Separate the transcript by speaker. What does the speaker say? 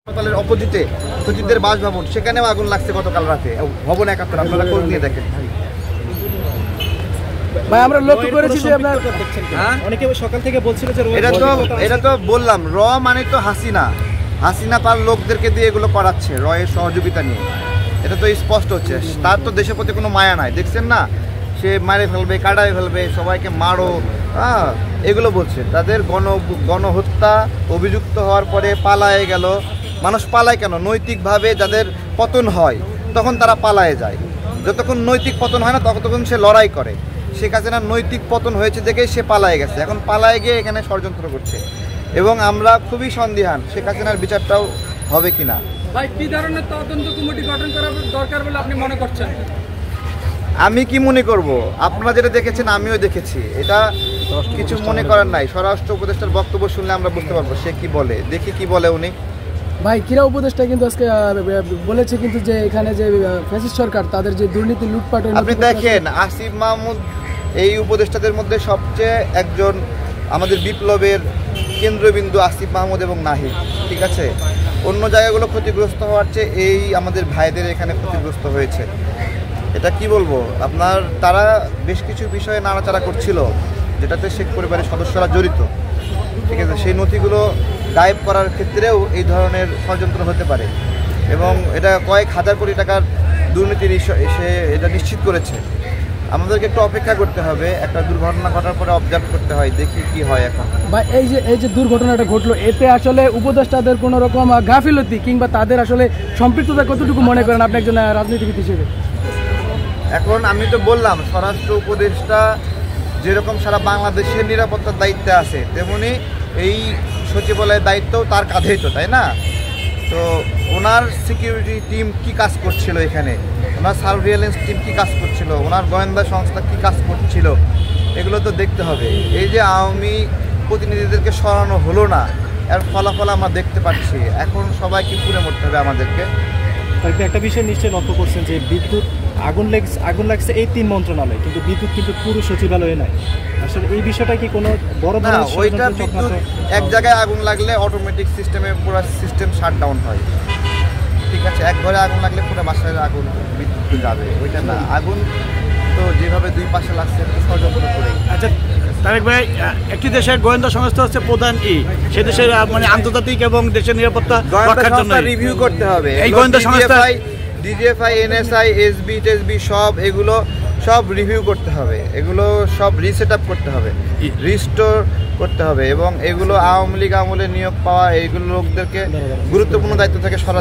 Speaker 1: হাসপাতালের অপোজিটে সচিবদের বাসভবন, সেখানেও আগুন লাগছে গতকাল রাতে। ভবন ৭১, আপনারা খোঁজ নিয়ে দেখেন।
Speaker 2: ভাই আমরা লক্ষ্য করেছি যে আপনারা
Speaker 3: অনেকে সকাল থেকে বলছিল যে
Speaker 1: এটা তো বললাম, র মানে তো হাসিনা পার লোকদেরকে দিয়ে এগুলো করাচ্ছে রয়ের সহযোগিতা নিয়ে। এটা তো স্পষ্ট হচ্ছে, তার তো দেশের প্রতি কোনো মায়া নাই। দেখছেন না, সে মারে ফেলবে, কাটায় ফেলবে, সবাইকে মারো, এগুলো বলছে। তাদের গণহত্যা অভিযুক্ত হওয়ার পরে পালায়ে গেল। মানুষ পালায় কেন? নৈতিকভাবে যাদের পতন হয় তখন তারা পালায়ে যায়। যতক্ষণ নৈতিক পতন হয় না ততক্ষণ সে লড়াই করে। শেখ হাসিনার নৈতিক পতন হয়েছে দেখেই সে পালায়ে গেছে, এখন পালায়ে গিয়ে এখানে ষড়যন্ত্র করছে। এবং আমরা খুবই সন্দিহান শেখ হাসিনার বিচারটাও হবে কিনা।
Speaker 2: ভাই কি ধরনের তদন্ত কমিটি গঠন করা দরকার বলে আপনি মনে করছেন?
Speaker 1: আমি কি মনে করব, আপনারা যেটা দেখেছেন আমিও দেখেছি, এটা কিছু মনে করার নাই। স্বরাষ্ট্র উপদেষ্টার বক্তব্য শুনলে আমরা বুঝতে পারবো সে কি বলে। দেখি কি বলে উনি।
Speaker 2: ভাই ক্রীড়া উপদেষ্টা কিন্তু আজকে বলেছে কিন্তু যে এখানে যে ফ্যাসিস্ট সরকার তাদের যে দুর্নীতি লুটপাট,
Speaker 1: আপনি দেখেন আসিফ মাহমুদ এই উপদেষ্টাদের মধ্যে সবচেয়ে একজন আমাদের বিপ্লবের কেন্দ্রবিন্দু আসিফ মাহমুদ এবং নাহিদ, ঠিক আছে। অন্য জায়গাগুলো ক্ষতিগ্রস্ত হওয়ার চেয়ে এই আমাদের ভাইদের এখানে ক্ষতিগ্রস্ত হয়েছে। এটা কি বলবো আপনার, তারা বেশ কিছু বিষয়ে নাড়াচাড়া করছিল যেটাতে শেখ পরিবারের সদস্যরা জড়িত, ঠিক আছে। সেই নথিগুলো গায়েব করার ক্ষেত্রেও এই ধরনের ষড়যন্ত্র হতে পারে এবং এটা কয়েক হাজার কোটি টাকার দুর্নীতির সে এটা নিশ্চিত করেছে। আমাদেরকে একটু অপেক্ষা করতে হবে, একটা দুর্ঘটনা ঘটার পরে অবজার্ভ করতে হয়, দেখি কি হয় এখন।
Speaker 2: বা এই যে দুর্ঘটনাটা ঘটলো, এতে আসলে উপদেষ্টাদের কোনো রকম গাফিলতি কিংবা তাদের আসলে সম্পৃক্ততা কতটুকু মনে করেন আপনি একজন রাজনীতিবিদ হিসেবে?
Speaker 1: এখন আমি তো বললাম, স্বরাষ্ট্র উপদেষ্টা যেরকম সারা বাংলাদেশের নিরাপত্তার দায়িত্বে আছে, তেমনি এই সচিবালয়ের দায়িত্বও তার কাঁধেই তো, তাই না? তো ওনার সিকিউরিটি টিম কি কাজ করছিল এখানে, ওনার সার্ভিলেন্স টিম কি কাজ করছিল, ওনার গোয়েন্দা সংস্থা কি কাজ করছিল, এগুলো তো দেখতে হবে। এই যে আওয়ামী প্রতিনিধিদেরকে সরানো হলো না, এর ফলাফল আমরা দেখতে পাচ্ছি। এখন সবাইকে পুড়ে মরতে হবে আমাদেরকে।
Speaker 3: একটা বিষয় নিশ্চয়ই লক্ষ্য করছেন যে বিদ্যুৎ আগুন লাগছে এই 3 মন্ত্রণালয়, কিন্তু বিদ্যুৎ কিন্তু পুরো সচিবালয়ে নাই। আসলে এই বিষয়টা কি কোনো বড় ধরনের
Speaker 1: ওইটা বিদ্যুৎ এক জায়গায় আগুন লাগলে অটোমেটিক সিস্টেমে পুরো সিস্টেম শাটডাউন হয়, ঠিক আছে। এক ঘরে আগুন লাগলে পুরো বাসায় আগুন বিদ্যুৎ যাবে, ওইটা না। আগুন তো যেভাবে দুই পাশে লাগছে ষড়যন্ত্র করে।
Speaker 4: আচ্ছা তারেক ভাই, একটি দেশের গোয়েন্দা সংস্থা হচ্ছে প্রধান সে দেশের মানে আন্তর্জাতিক এবং দেশের নিরাপত্তা রক্ষার জন্য
Speaker 1: রিভিউ করতে হবে।
Speaker 4: এই গোয়েন্দা সংস্থা
Speaker 1: ডিজিএফআই, এনএসআই, এসবি টেসবি সব এগুলো সব রিভিউ করতে হবে, এগুলো সব রিসেট আপ করতে হবে, রিস্টোর করতে হবে এবং এগুলো আওয়ামী লীগ আমলে নিয়োগ পাওয়া এইগুলো লোকদেরকে গুরুত্বপূর্ণ দায়িত্ব থেকে সরা